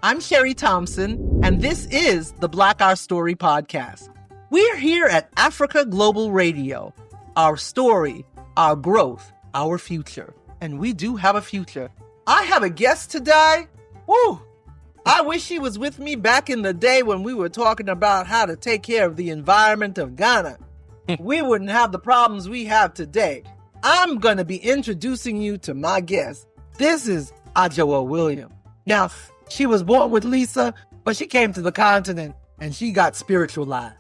I'm Sherry Thompson, and this is the Black Our Story Podcast. We're here at Africa Global Radio. Our story, our growth, our future. And we do have a future. I have a guest today. Woo! I wish he was with me back in the day when we were talking about how to take care of the environment of Ghana. We wouldn't have the problems we have today. I'm going to be introducing you to my guest. This is Adwoa Williams. Now, she was born with Lisa, but she came to the continent and she got spiritualized.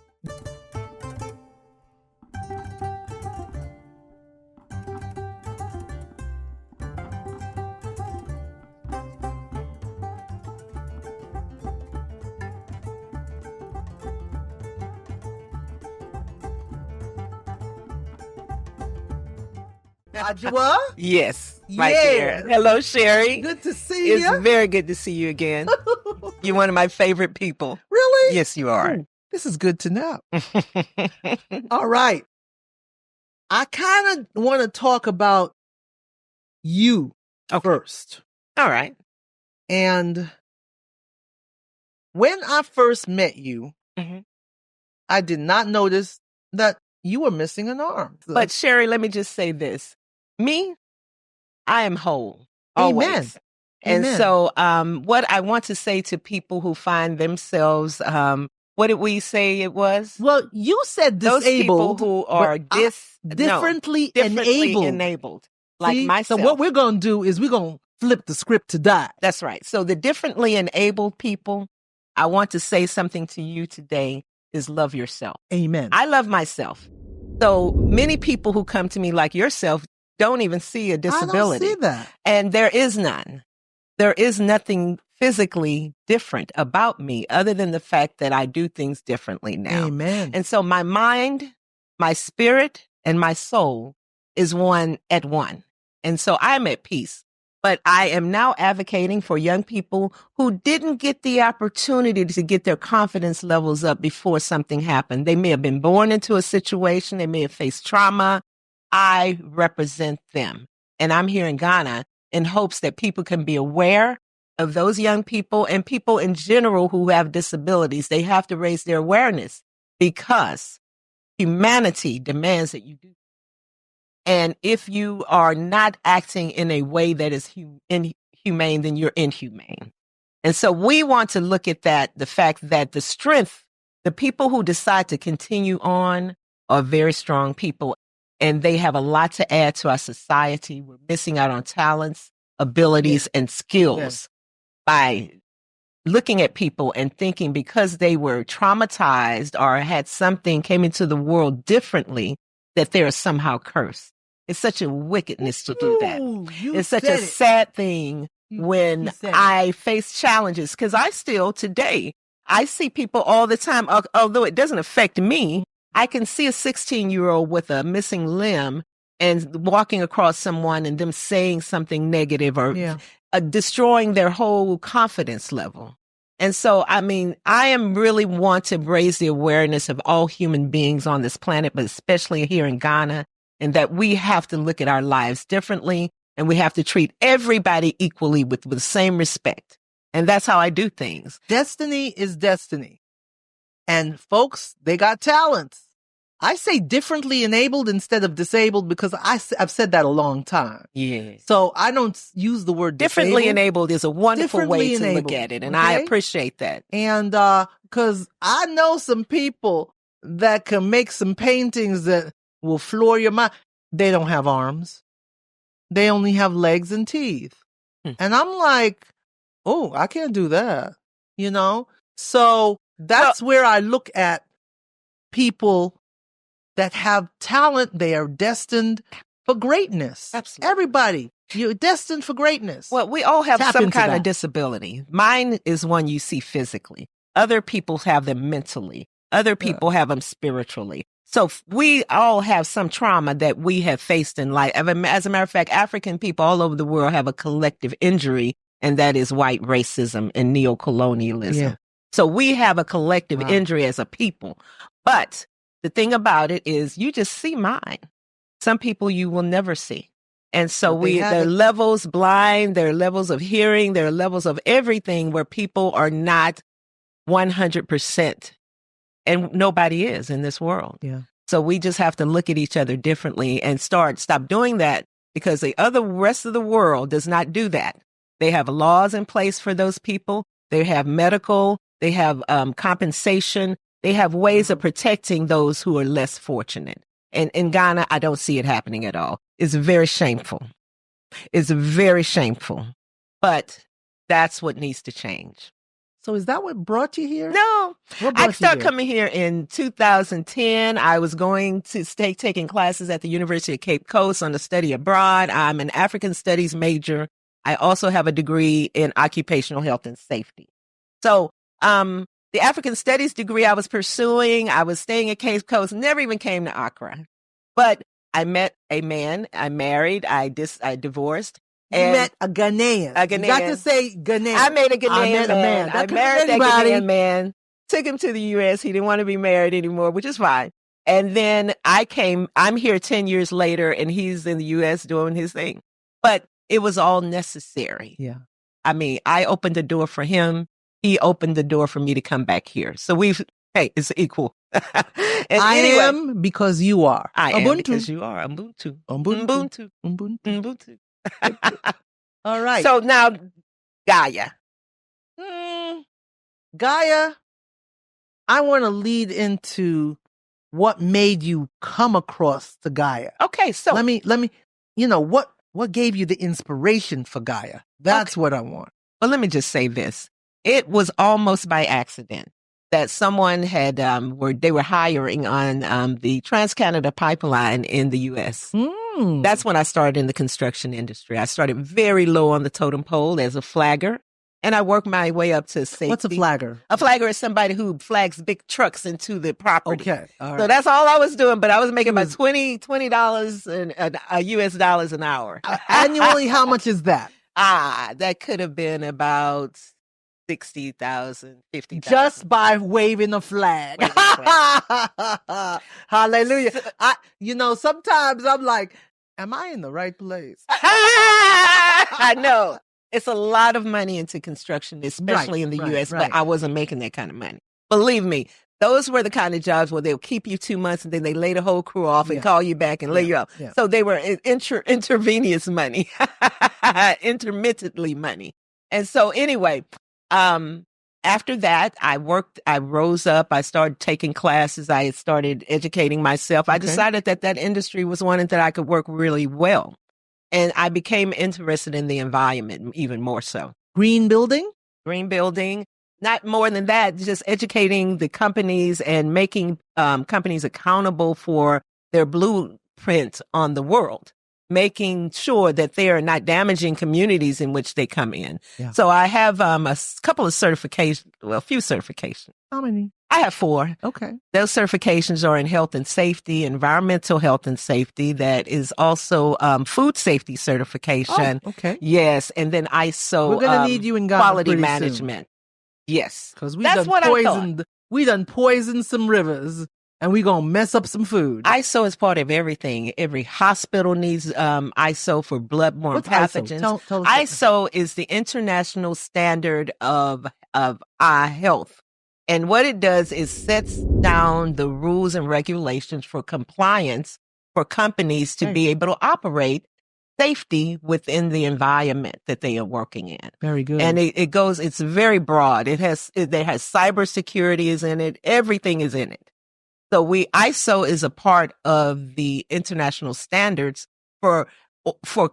Adwoa? Yes, right there. Hello, Sherry. Good to see you. It's very good to see you again. You're one of my favorite people. Really? Yes, you are. Ooh, this is good to know. All right. I kind of want to talk about you first. All right. And when I first met you, I did not notice that you were missing an arm. But Sherry, let me just say this. Me, I am whole. Always. Amen. And Amen. so what I want to say to people who find themselves, what did we say it was? Well, you said Those disabled. people who are differently enabled. Like See? myself. So what we're going to do is we're going to flip the script to that. That's right. So the differently enabled people, I want to say something to you today is love yourself. Amen. I love myself. So many people who come to me like yourself don't even see a disability. I don't see that. And there is none. There is nothing physically different about me other than the fact that I do things differently now. Amen. And so my mind, my spirit, and my soul is one at one. And so I'm at peace. But I am now advocating for young people who didn't get the opportunity to get their confidence levels up before something happened. They may have been born into a situation. They may have faced trauma. I represent them. And I'm here in Ghana in hopes that people can be aware of those young people and people in general who have disabilities. They have to raise their awareness because humanity demands that you do. And if you are not acting in a way that is inhumane, then you're inhumane. And so we want to look at that, the fact that the strength, the people who decide to continue on are very strong people, and they have a lot to add to our society. We're missing out on talents, abilities, and skills by looking at people and thinking because they were traumatized or had something, came into the world differently, that they are somehow cursed. It's such a wickedness to do that. It's such a sad thing when I face challenges, because I still today, I see people all the time, although it doesn't affect me. I can see a 16-year-old with a missing limb and walking across someone and them saying something negative or destroying their whole confidence level. And so, I mean, I am really want to raise the awareness of all human beings on this planet, but especially here in Ghana, and that we have to look at our lives differently and we have to treat everybody equally with the same respect. And that's how I do things. Destiny is destiny. And folks, they got talents. I say differently enabled instead of disabled because I've said that a long time. Yeah. So I don't use the word disabled. Differently enabled is a wonderful way to look at it. And I appreciate that. And because I know some people that can make some paintings that will floor your mind. They don't have arms. They only have legs and teeth. And I'm like, oh, I can't do that. You know? So that's where I look at people that have talent. They are destined for greatness. Absolutely. Everybody, you're destined for greatness. Well, we all have Tap some into kind that. of disability. Mine is one you see physically. Other people have them mentally. Other people have them spiritually. So we all have some trauma that we have faced in life. As a matter of fact, African people all over the world have a collective injury, and that is white racism and neocolonialism. Yeah. So we have a collective injury as a people. But the thing about it is you just see mine. Some people you will never see. And so there are levels blind, there are levels of hearing, there are levels of everything where people are not 100%. And nobody is in this world. Yeah. So we just have to look at each other differently and stop doing that, because the rest of the world does not do that. They have laws in place for those people. They have medical, they have compensation. They have ways of protecting those who are less fortunate. And in Ghana, I don't see it happening at all. It's very shameful. It's very shameful. But that's what needs to change. So is that what brought you here? No. I started coming here in 2010. I was going to taking classes at the University of Cape Coast on the study abroad. I'm an African studies major. I also have a degree in occupational health and safety. So the African studies degree I was pursuing, I was staying at Cape Coast, never even came to Accra. But I met a man, I married, I divorced. You met a Ghanaian. A Ghanaian. You got to say Ghanaian. I met a Ghanaian man. I married that Ghanaian man. Took him to the U.S. He didn't want to be married anymore, which is fine. And then I'm here 10 years later, and he's in the U.S. doing his thing. But it was all necessary. Yeah. I mean, I opened the door for him. He opened the door for me to come back here. So it's equal. I am because you are. I Ubuntu. am because you are. Ubuntu. Ubuntu. Ubuntu. Ubuntu. All right. So now, Gaia. Gaia, I want to lead into what made you come across the Gaia. Okay, so let me, what gave you the inspiration for Gaia? That's what I want. Well, let me just say this. It was almost by accident that someone had, they were hiring on the Trans-Canada Pipeline in the U.S. That's when I started in the construction industry. I started very low on the totem pole as a flagger, and I worked my way up to safety. What's a flagger? A flagger is somebody who flags big trucks into the property. Okay. All right. So that's all I was doing, but I was making about $20 and US dollars an hour. Annually, how much is that? That could have been about 60,000, 50,000. Just by waving a flag. Hallelujah. Sometimes I'm like, am I in the right place? I know. It's a lot of money into construction, especially in the U.S., but I wasn't making that kind of money. Believe me, those were the kind of jobs where they'll keep you 2 months and then they lay the whole crew off and call you back and lay you off. Yeah. So they were intravenous money, intermittently money. And so anyway, after that, I rose up, I started taking classes, I started educating myself. I decided that industry was one that I could work really well. And I became interested in the environment even more so. Green building? Green building. Not more than that, just educating the companies and making companies accountable for their blueprint on the world, making sure that they are not damaging communities in which they come in. Yeah. So I have a couple of certifications, a few certifications. How many? I have 4. Okay. Those certifications are in health and safety, environmental health and safety. That is also food safety certification. Oh, okay. Yes. And then ISO. We're going to need you in Ghana quality management. Soon. Yes. Because we done poisoned some rivers and we going to mess up some food. ISO is part of everything. Every hospital needs ISO for bloodborne pathogens. Tell us ISO is the international standard of eye health. And what it does is sets down the rules and regulations for compliance for companies to be able to operate safety within the environment that they are working in. Very good. And it's very broad. There has cybersecurity is in it. Everything is in it. So ISO is a part of the international standards for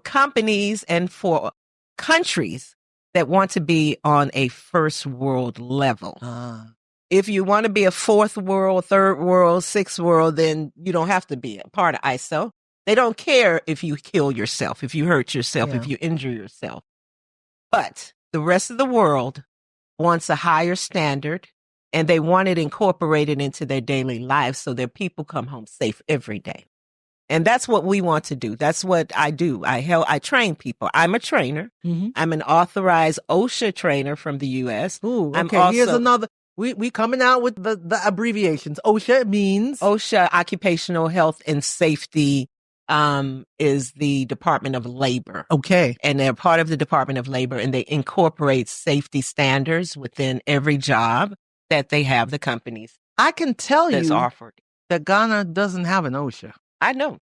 companies and for countries that want to be on a first world level. If you want to be a fourth world, third world, sixth world, then you don't have to be a part of ISO. They don't care if you kill yourself, if you hurt yourself, if you injure yourself. But the rest of the world wants a higher standard, and they want it incorporated into their daily lives so their people come home safe every day. And that's what we want to do. That's what I do. I train people. I'm a trainer. Mm-hmm. I'm an authorized OSHA trainer from the U.S. Ooh, okay. Here's another. We coming out with the abbreviations. OSHA means? OSHA, Occupational Health and Safety is the Department of Labor. Okay. And they're part of the Department of Labor, and they incorporate safety standards within every job that they have, the companies I can tell that's you offered. that Ghana doesn't have an OSHA. I know.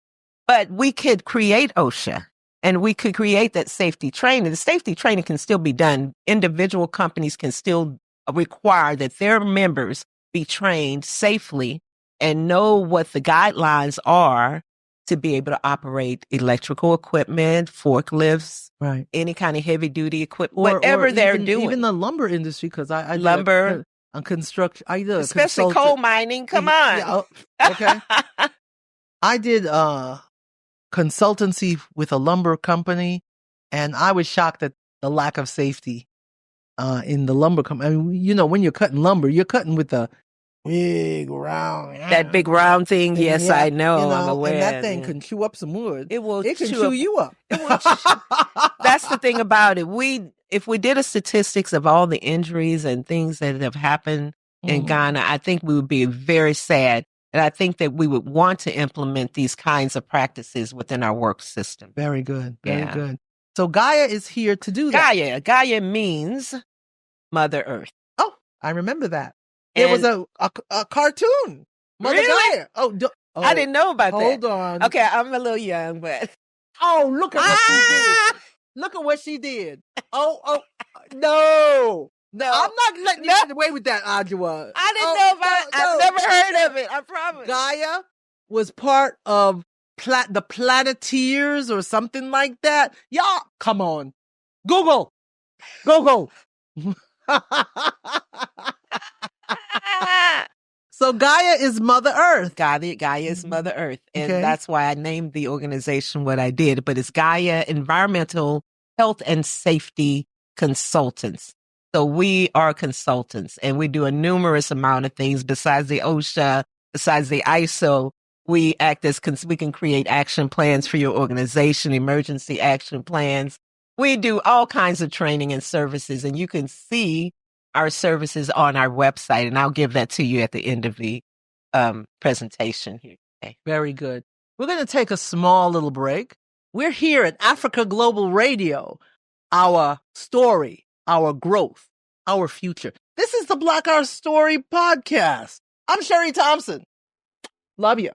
But we could create OSHA, and we could create that safety training. The safety training can still be done. Individual companies can still require that their members be trained safely and know what the guidelines are to be able to operate electrical equipment, forklifts, Right. any kind of heavy duty equipment, whatever they're even, doing. Even the lumber industry, because I did Lumber. a construction. I did a Especially consultant- coal mining. Come on. Yeah, okay. I did consultancy with a lumber company, and I was shocked at the lack of safety in the lumber company. I mean, you know, when you're cutting lumber, you're cutting with a big round. That big round thing. Yes, Yeah, I know. you I'm aware. And that thing can chew up some wood. It will. It can chew chew up- you up. It will That's the thing about it. If we did a statistics of all the injuries and things that have happened in Ghana, I think we would be very sad. And I think that we would want to implement these kinds of practices within our work system. Very good. Very Yeah. good. So Gaia is here to do that. Gaia means Mother Earth. Oh, I remember that. There was a cartoon. Mother Really? Gaia. Oh, I didn't know about that. Hold on. Okay, I'm a little young, but Oh, look at what she did. Look at what she did. Oh, no. no, I'm not letting you get away with that, Adwoa. I didn't know about it. I've never heard of it. I promise. Gaia was part of the Planeteers or something like that. Y'all, come on. Google. So Gaia is Mother Earth. Gaia is Mother Earth. And Okay. that's why I named the organization what I did. But it's Gaia Environmental Health and Safety Consultants. So we are consultants, and we do a numerous amount of things besides the OSHA, besides the ISO. We act as, we can create action plans for your organization, emergency action plans. We do all kinds of training and services, and you can see our services on our website, and I'll give that to you at the end of the presentation here today. Very good. We're going to take a small little break. We're here at Africa Global Radio. Our story, our growth, our future. This is the Black Our Story Podcast. I'm Sherry Thompson. Love you.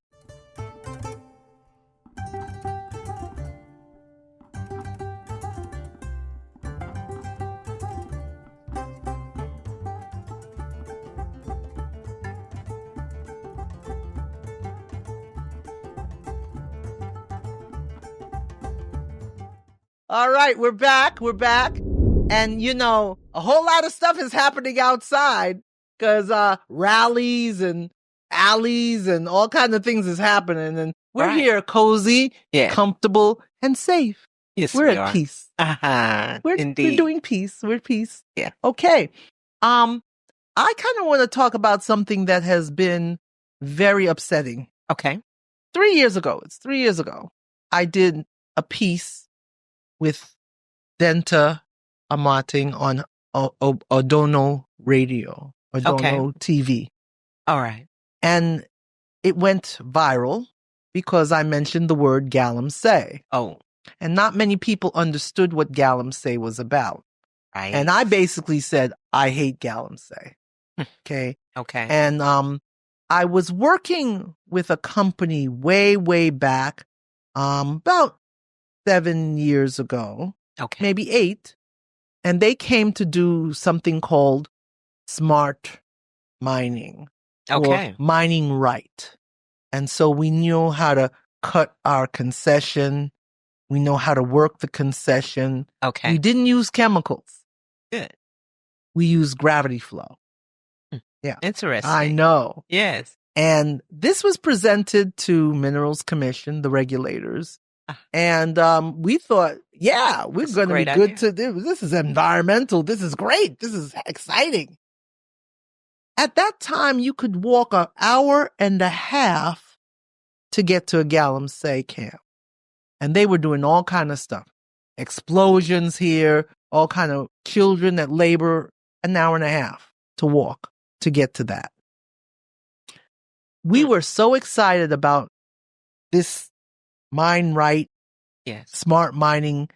All right, we're back. And, you know, a whole lot of stuff is happening outside because rallies and alleys and all kinds of things is happening. And we're Right. here cozy, comfortable, and safe. Yes, We're we at are. peace. We're Indeed. doing peace. We're at peace. Yeah. Okay. I kind of want to talk about something that has been very upsetting. Okay. 3 years ago, I did a piece with Denta Amating on Odono Radio, Odono TV. All right. And it went viral because I mentioned the word galamsey. Oh, And not many people understood what galamsey was about. right. And I basically said, I hate galamsey. Okay. Okay. And I was working with a company way back, about 7 years ago, Okay. maybe 8. And they came to do something called smart mining. Okay. Or mining right. And so we knew how to cut our concession. We know how to work the concession. Okay. We didn't use chemicals. Good. We used gravity flow. Yeah. Interesting. I know. Yes. And this was presented to Minerals Commission, the regulators. And we thought, yeah, we're That's a going to be great good idea. to do. This is environmental. This is great. This is exciting. At that time, you could walk an hour and a half to get to a galamsey camp. And they were doing all kind of stuff. Explosions here, all kind of children that labor an hour and a half to walk to get to that. We were so excited about this mine right, Yes. smart mining.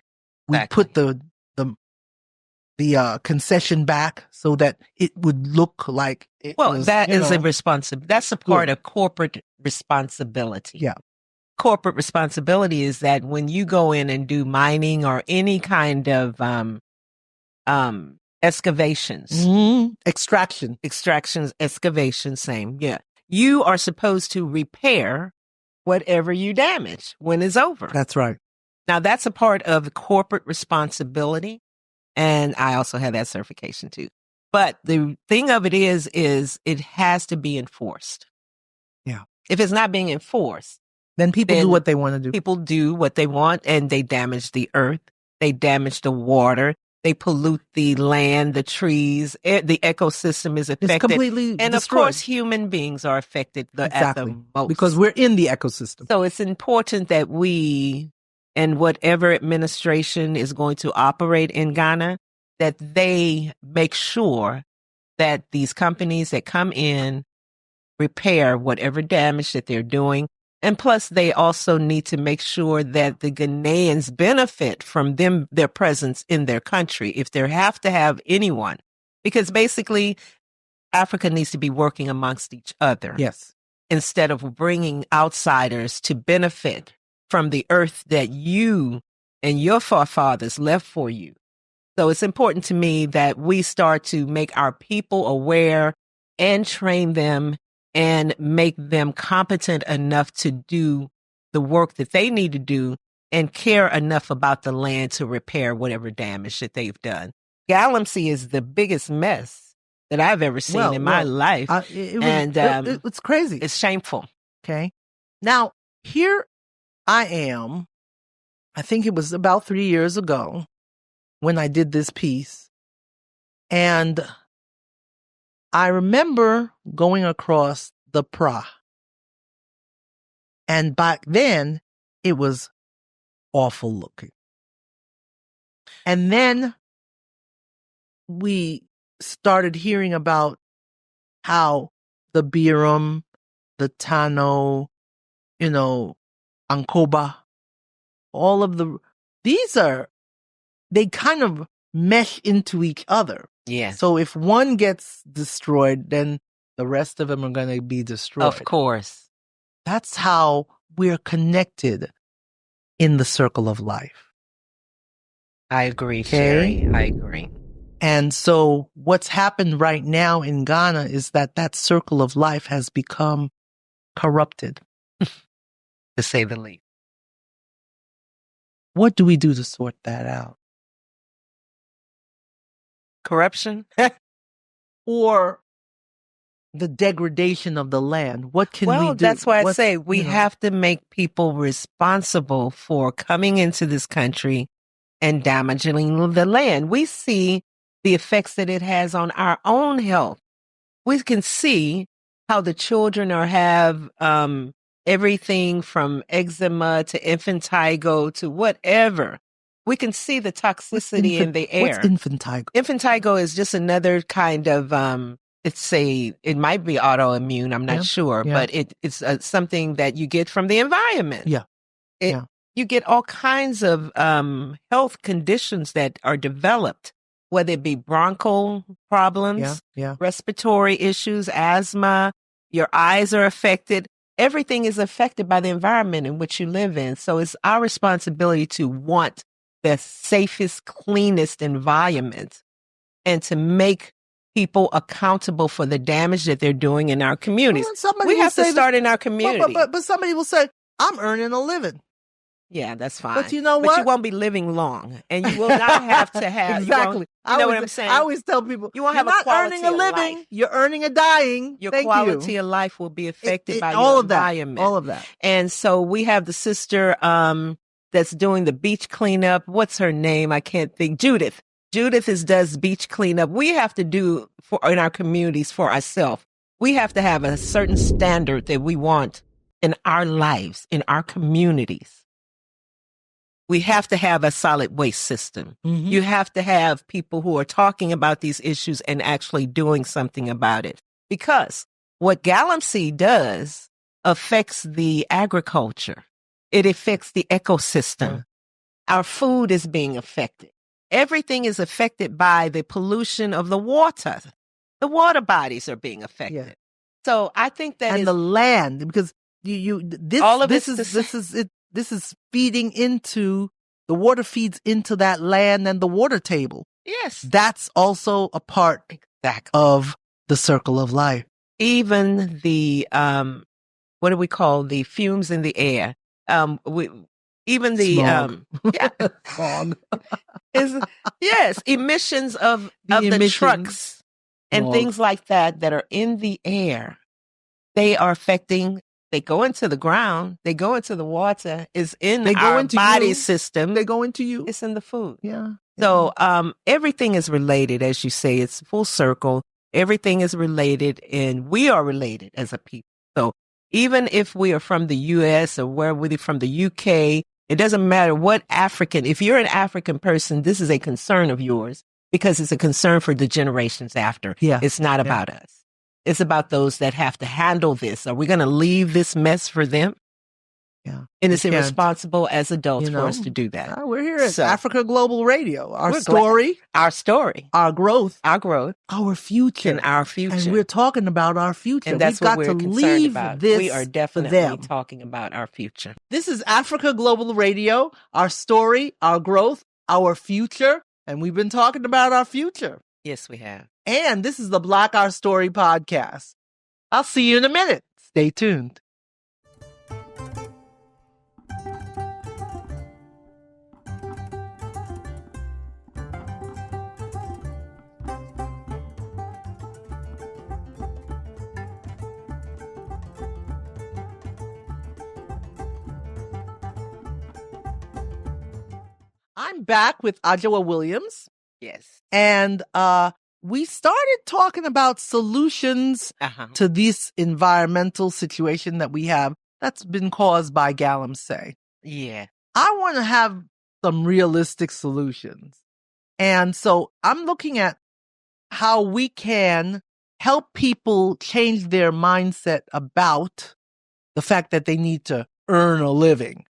We Exactly. put the concession back so that it would look like it was, that you is a know, responsibility. That's a part good. of corporate responsibility. Yeah. Corporate responsibility is that when you go in and do mining or any kind of excavations, extractions, excavations, same. Yeah. You are supposed to repair whatever you damage when it's over. That's right. Now that's a part of corporate responsibility. And I also have that certification too. But the thing of it is it has to be enforced. Yeah. If it's not being enforced, then people do what they want to do. People do what they want, and they damage the earth. They damage the water. They pollute the land, the trees. The ecosystem is affected. It's completely and destroyed. Of course, human beings are affected at the most. Because we're in the ecosystem. So it's important that we, and whatever administration is going to operate in Ghana, that they make sure that these companies that come in repair whatever damage that they're doing. And plus, they also need to make sure that the Ghanaians benefit from their presence in their country, if they have to have anyone. Because basically, Africa needs to be working amongst each other. Yes. Instead of bringing outsiders to benefit from the earth that you and your forefathers left for you. So it's important to me that we start to make our people aware and train them and make them competent enough to do the work that they need to do and care enough about the land to repair whatever damage that they've done. Galamsey is the biggest mess that I've ever seen in my life. It's crazy. It's shameful. Okay. Now, here I am. I think it was about 3 years ago when I did this piece. And I remember going across the Pra. And back then, it was awful looking. And then we started hearing about how the Biram, the Tano, Ankoba, all of they kind of mesh into each other. Yeah. So if one gets destroyed, then the rest of them are going to be destroyed. Of course. That's how we're connected in the circle of life. I agree, Sherry. I agree. And so what's happened right now in Ghana is that circle of life has become corrupted. To say the least. What do we do to sort that out? Corruption? Or the degradation of the land? What can we do? That's why I say we have to make people responsible for coming into this country and damaging the land. We see the effects that it has on our own health. We can see how the children have everything from eczema to infantile to whatever. We can see the toxicity in the air. What's infantile? Infantile is just another kind of, it might be autoimmune, I'm not sure, but it's something that you get from the environment. Yeah. You get all kinds of health conditions that are developed, whether it be bronchial problems, respiratory issues, asthma, your eyes are affected. Everything is affected by the environment in which you live in. So it's our responsibility to want the safest, cleanest environment and to make people accountable for the damage that they're doing in our communities. We have to start in our community. But somebody will say, I'm earning a living. Yeah, that's fine. But you know what? But you won't be living long, and you will not have to have exactly. You know what I'm saying? I always tell people, you won't have not a quality earning a living. Life. You're earning a dying. Your quality of life will be affected by all your of environment. All of that. And so we have the sister that's doing the beach cleanup. What's her name? I can't think. Judith. Judith does beach cleanup. We have to do in our communities for ourselves. We have to have a certain standard that we want in our lives, in our communities. We have to have a solid waste system. Mm-hmm. You have to have people who are talking about these issues and actually doing something about it. Because what Galamsey does affects the agriculture. It affects the ecosystem. Our food is being affected. Everything is affected by the pollution of the water. The water bodies are being affected. Yeah. So I think that and the land, because this is feeding into the water, feeds into that land and the water table. Yes. That's also a part of the circle of life. Even the what do we call the fumes in the air? Even the Smog. Emissions of the trucks and things like that are in the air. They are affecting. They go into the ground. They go into the water. It's in our body system. They go into you. It's in the food. Yeah. So everything is related, as you say. It's full circle. Everything is related, and we are related as a people. So even if we are from the U.S. or where we're from the U.K., it doesn't matter what African. If you're an African person, this is a concern of yours because it's a concern for the generations after. Yeah. It's not about us. It's about those that have to handle this. Are we going to leave this mess for them? Yeah. And it's irresponsible as adults for us to do that. We're here at Africa Global Radio. Our story, our growth, our future. And our future. And we're talking about our future. And that's what we're concerned about. We are definitely for talking about our future. This is Africa Global Radio, our story, our growth, our future. And we've been talking about our future. Yes, we have. And this is the Black Our Story Podcast. I'll see you in a minute. Stay tuned. I'm back with Adwoa Williams. Yes. And we started talking about solutions to this environmental situation that we have that's been caused by galamsey. Yeah. I want to have some realistic solutions. And so I'm looking at how we can help people change their mindset about the fact that they need to earn a living.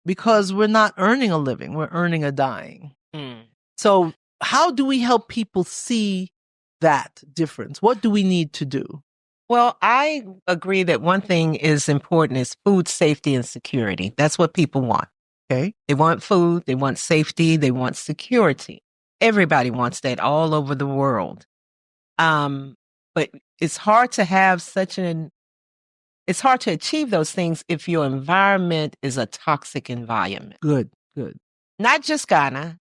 Because we're not earning a living, we're earning a dying. So how do we help people see that difference? What do we need to do? Well, I agree that one thing is important is food safety and security. That's what people want. Okay. They want food, they want safety, they want security. Everybody wants that all over the world. But it's hard to have it's hard to achieve those things if your environment is a toxic environment. Good. Not just Ghana.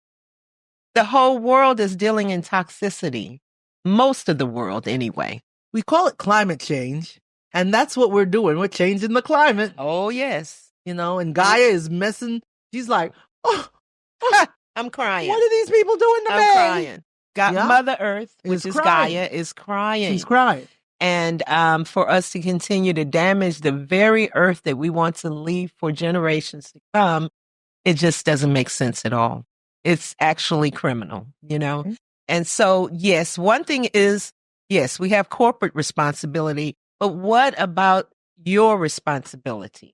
The whole world is dealing in toxicity. Most of the world, anyway. We call it climate change, and that's what we're doing. We're changing the climate. Oh, yes. And Gaia is messing. She's like, I'm crying. What are these people doing to me? I'm crying. Mother Earth, which is Gaia, is crying. She's crying. And for us to continue to damage the very earth that we want to leave for generations to come, it just doesn't make sense at all. It's actually criminal, Mm-hmm. And so, yes, one thing is, yes, we have corporate responsibility, but what about your responsibility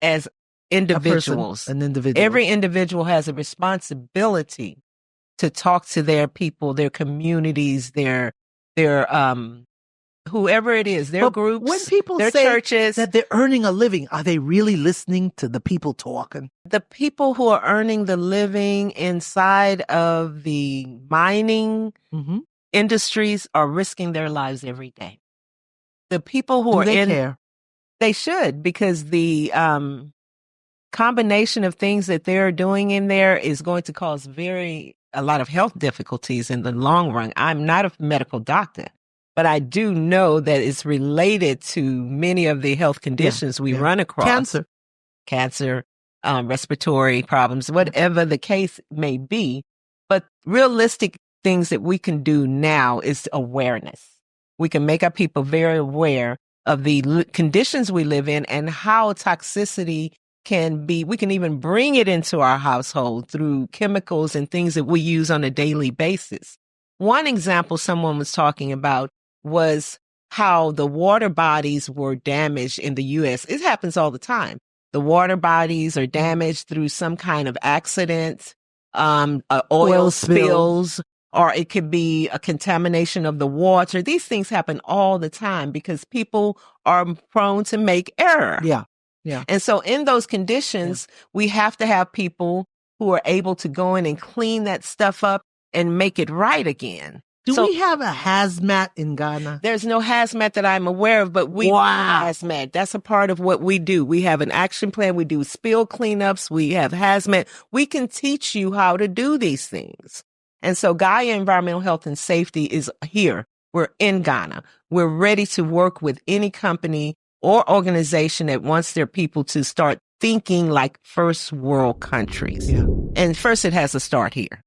as individuals? An individual. Every individual has a responsibility to talk to their people, their communities, their whoever it is, their groups, when people their say churches, that they're earning a living, are they really listening to the people talking? The people who are earning the living inside of the mining industries are risking their lives every day. The people who care? They should, because the combination of things that they're doing in there is going to cause a lot of health difficulties in the long run. I'm not a medical doctor, but I do know that it's related to many of the health conditions we run across. Cancer, respiratory problems, whatever the case may be. But realistic things that we can do now is awareness. We can make our people very aware of the conditions we live in and how toxicity can be. We can even bring it into our household through chemicals and things that we use on a daily basis. One example someone was talking about was how the water bodies were damaged in the U.S. It happens all the time. the water bodies are damaged through some kind of accident, oil spills, or it could be a contamination of the water. These things happen all the time because people are prone to make error. Yeah. Yeah. And so in those conditions, we have to have people who are able to go in and clean that stuff up and make it right again. Do we have a hazmat in Ghana? There's no hazmat that I'm aware of, but we do hazmat. That's a part of what we do. We have an action plan. We do spill cleanups. We have hazmat. We can teach you how to do these things. And so Gaia Environmental Health and Safety is here. We're in Ghana. We're ready to work with any company or organization that wants their people to start thinking like first world countries. Yeah. And first it has to start here.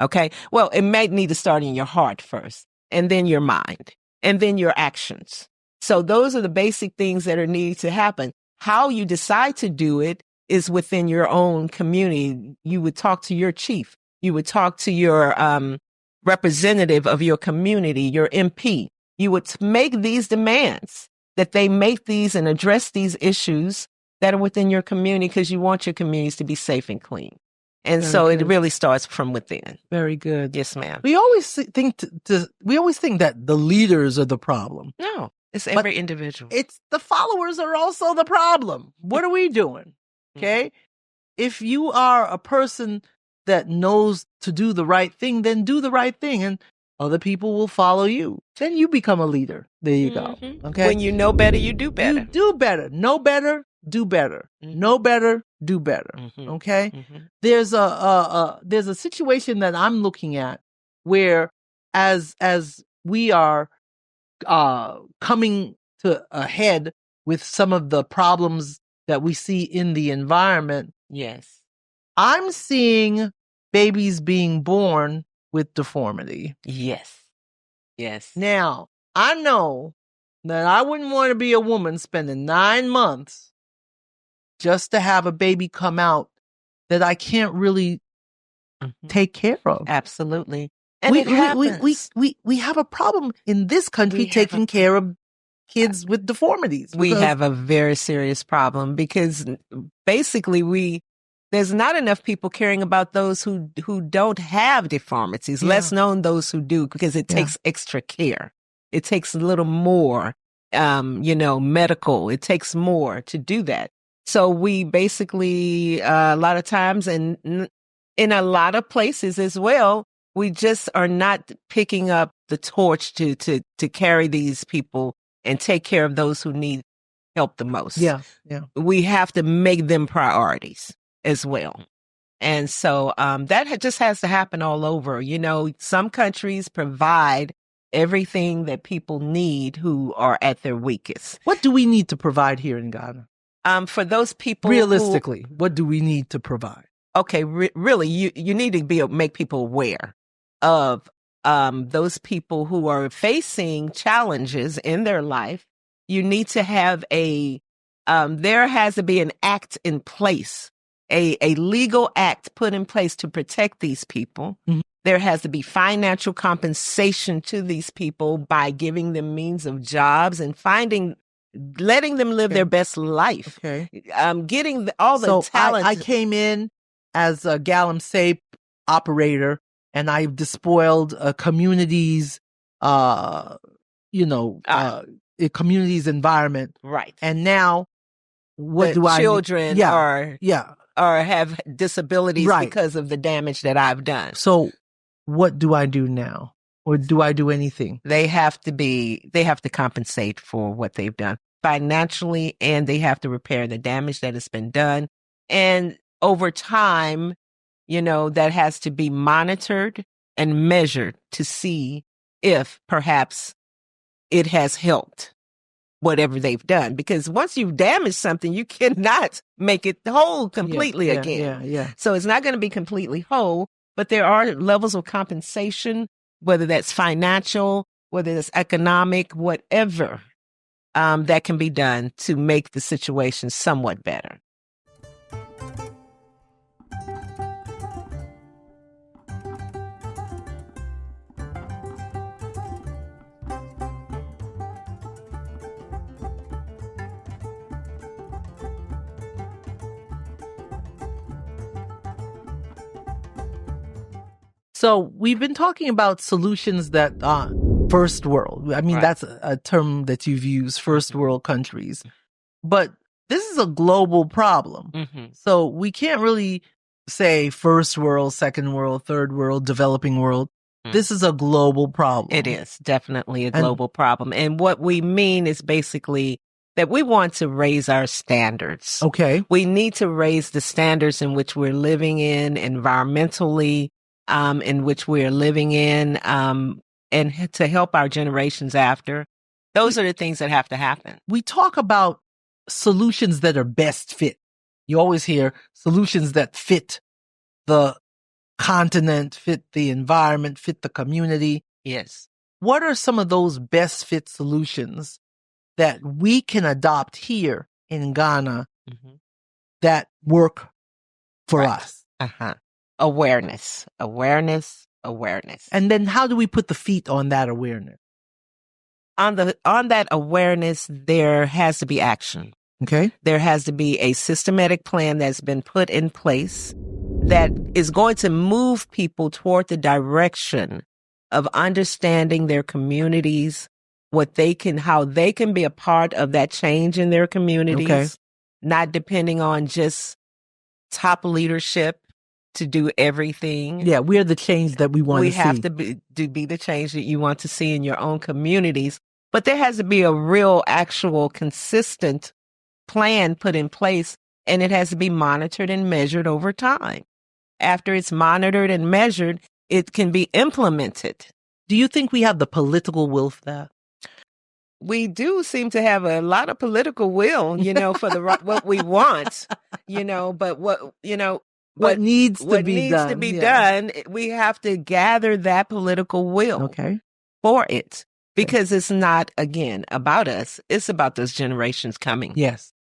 Okay. Well, it may need to start in your heart first, and then your mind, and then your actions. So those are the basic things that are needed to happen. How you decide to do it is within your own community. You would talk to your chief. You would talk to your representative of your community, your MP. You would make these demands that they make these and address these issues that are within your community because you want your communities to be safe and clean. And so it really starts from within. Very good. Yes, ma'am. We always think that the leaders are the problem. No, it's every individual. It's the followers are also the problem. What are we doing? Okay. If you are a person that knows to do the right thing, then do the right thing and other people will follow you. Then you become a leader. There you go. Okay. When you know better, you do better. You do better. Know better, do better. Know better, do better. Okay. There's a situation that I'm looking at where as we are coming to a head with some of the problems that we see in the environment. Yes. I'm seeing babies being born with deformity. Yes. Yes. Now, I know that I wouldn't want to be a woman spending 9 months just to have a baby come out that I can't really take care of. Absolutely. And it happens. We have a problem in this country taking care of kids with deformities. We have a very serious problem because basically there's not enough people caring about those who don't have deformities, less known those who do, because it takes extra care. It takes a little more, medical. It takes more to do that. So we basically, a lot of times, and in a lot of places as well, we just are not picking up the torch to carry these people and take care of those who need help the most. Yeah. We have to make them priorities as well. And so that just has to happen all over. You know, some countries provide everything that people need who are at their weakest. What do we need to provide here in Ghana? For those people realistically, what do we need to provide? Okay, really, you need to make people aware of those people who are facing challenges in their life. You need to have there has to be an act in place, a legal act put in place to protect these people. There has to be financial compensation to these people by giving them means of jobs and letting them live their best life. Okay. Getting all the talent. I came in as a Gallum Sape operator and I despoiled a community's, community's environment. Right. And now children are have disabilities because of the damage that I've done. So what do I do now? Or do I do anything? They have to compensate for what they've done financially, and they have to repair the damage that has been done. And over time, that has to be monitored and measured to see if perhaps it has helped whatever they've done. Because once you've damaged something, you cannot make it whole completely again. Yeah. So it's not going to be completely whole, but there are levels of compensation, whether that's financial, whether it's economic, whatever, that can be done to make the situation somewhat better. So we've been talking about solutions that first world. I mean, Right. that's a term that you've used, first world countries. But this is a global problem. Mm-hmm. So we can't really say first world, second world, third world, developing world. This is a global problem. It is definitely a global problem. And what we mean is basically that we want to raise our standards. Okay. We need to raise the standards in which we're living in, environmentally, in which we're living in, and to help our generations after. Those are the things that have to happen. We talk about solutions that are best fit. You always hear solutions that fit the continent, fit the environment, fit the community. Yes. What are some of those best fit solutions that we can adopt here in Ghana that work for us? Awareness. And then how do we put the feet on that awareness? On that awareness, there has to be action. Okay. There has to be a systematic plan that's been put in place that is going to move people toward the direction of understanding their communities, how they can be a part of that change in their communities, not depending on just top leadership to do everything. Yeah, we're the change that we want to see. We have to be the change that you want to see in your own communities. But there has to be a real, actual, consistent plan put in place, and it has to be monitored and measured over time. After it's monitored and measured, it can be implemented. Do you think we have the political will for that? We do seem to have a lot of political will, for what we want, but what needs to be done, we have to gather that political will for it, because it's not, again, about us. It's about those generations coming. Yes.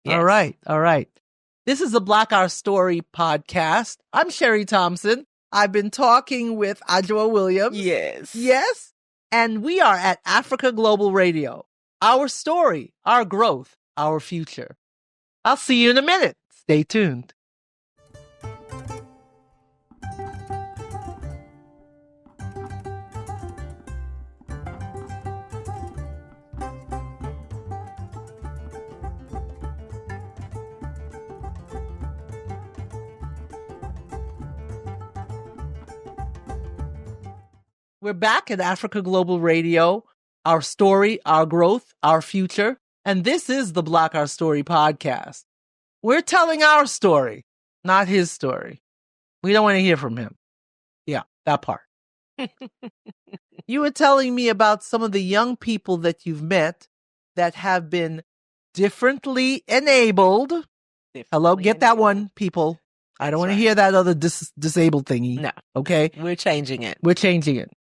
All right. This is the Black Our Story podcast. I'm Sherry Thompson. I've been talking with Adwoa Williams. Yes. And we are at Africa Global Radio. Our story, our growth, our future. I'll see you in a minute. Stay tuned. We're back at Africa Global Radio, our story, our growth, our future. And this is the Black Our Story podcast. We're telling our story, not his story. We don't want to hear from him. Yeah, that part. You were telling me about some of the young people that you've met that have been differently enabled. Hello, get that one, people. I don't want to hear that other disabled thingy. No. Okay? We're changing it.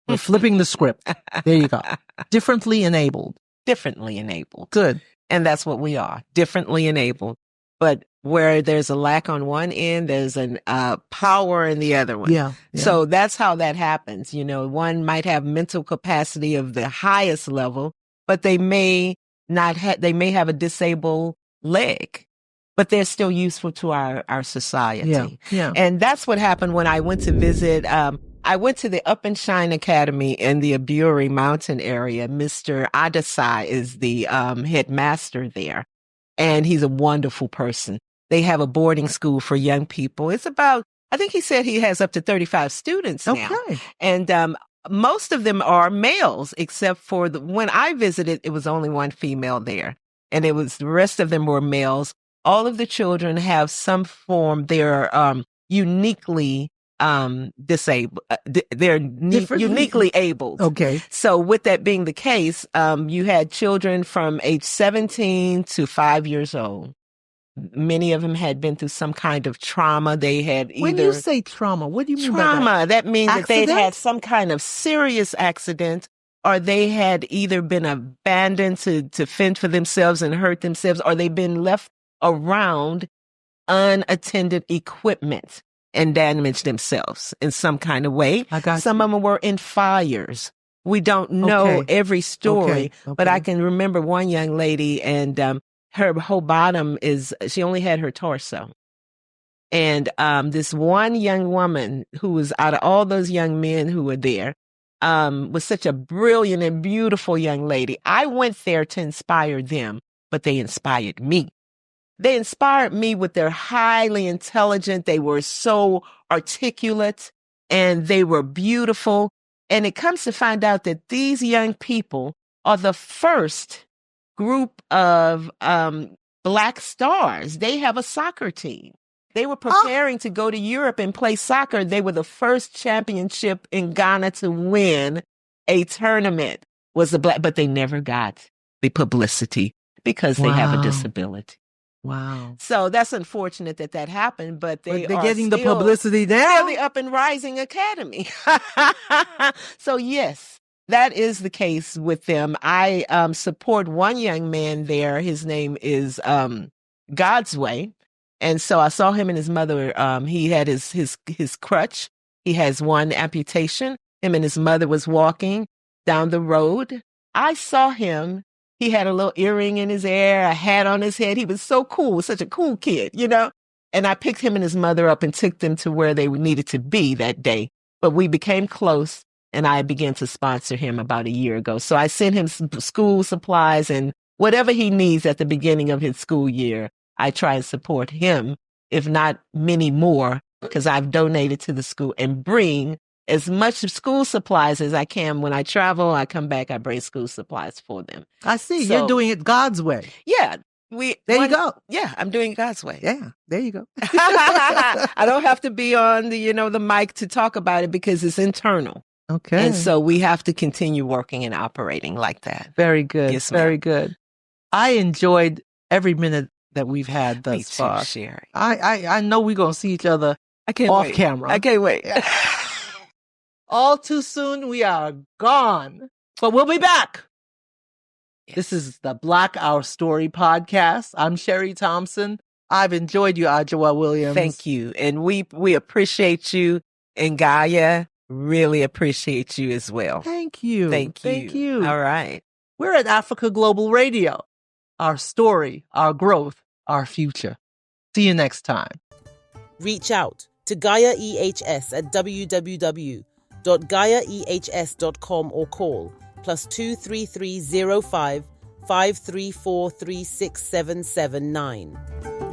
We're flipping the script. There you go. Differently enabled. Good. And that's what we are. Differently enabled. But where there's a lack on one end, there's an power in the other one. Yeah. So that's how that happens. One might have mental capacity of the highest level, but they may they may have a disabled leg, but they're still useful to our society. Yeah. And that's what happened when I went to visit. I went to the Up and Shine Academy in the Aburi Mountain area. Mr. Adesai is the headmaster there, and he's a wonderful person. They have a boarding school for young people. It's about, I think he said he has up to 35 students now. Okay. And most of them are males, except for when I visited, it was only one female there. And the rest of them were males. All of the children have some form, they're uniquely disabled. They're uniquely abled. Okay. So with that being the case, you had children from age 17 to 5 years old. Many of them had been through some kind of trauma. They had either... When you say trauma, what do you mean by that? Trauma, that means Accident? that they had some kind of serious accident, or they had either been abandoned to fend for themselves and hurt themselves, or they've been left around unattended equipment and damaged themselves in some kind of way. Some of them were in fires. We don't know every story, but I can remember one young lady, and her whole bottom she only had her torso. And this one young woman who was out of all those young men who were there, was such a brilliant and beautiful young lady. I went there to inspire them, but they inspired me. They inspired me with their highly intelligent. They were so articulate and they were beautiful. And it comes to find out that these young people are the first group of Black stars. They have a soccer team. They were preparing to go to Europe and play soccer. They were the first championship in Ghana to win a tournament. Was the Black, but they never got the publicity because they have a disability. Wow. So that's unfortunate that that happened, but they're getting the publicity now. They're the up and rising academy. So yes, that is the case with them. I support one young man there. His name is God's Way. And so I saw him and his mother. He had his crutch. He has one amputation. Him and his mother was walking down the road. I saw him. He had a little earring in his ear, a hat on his head. He was so cool, such a cool kid, you know? And I picked him and his mother up and took them to where they needed to be that day. But we became close, and I began to sponsor him about a year ago. So I sent him some school supplies and whatever he needs at the beginning of his school year. I try and support him, if not many more, because I've donated to the school and bring as much school supplies as I can. When I travel, I come back, I bring school supplies for them. I see. So, you're doing it God's way. Yeah. You go. Yeah, I'm doing it God's way. Yeah, there you go. I don't have to be on the mic to talk about it because it's internal. Okay. And so we have to continue working and operating like that. Very good. Yes, very good. I enjoyed every minute that we've had thus far. Sherry. I know we're going to see each other off camera. I can't wait. All too soon, we are gone. But we'll be back. Yes. This is the Black Our Story Podcast. I'm Sherry Thompson. I've enjoyed you, Adwoa Williams. Thank you. And we appreciate you. And Gaia really appreciate you as well. Thank you. Thank you. All right. We're at Africa Global Radio. Our story, our growth, our future. See you next time. Reach out to Gaia EHS at www.gaiaehs.com or call +23305 534 36779.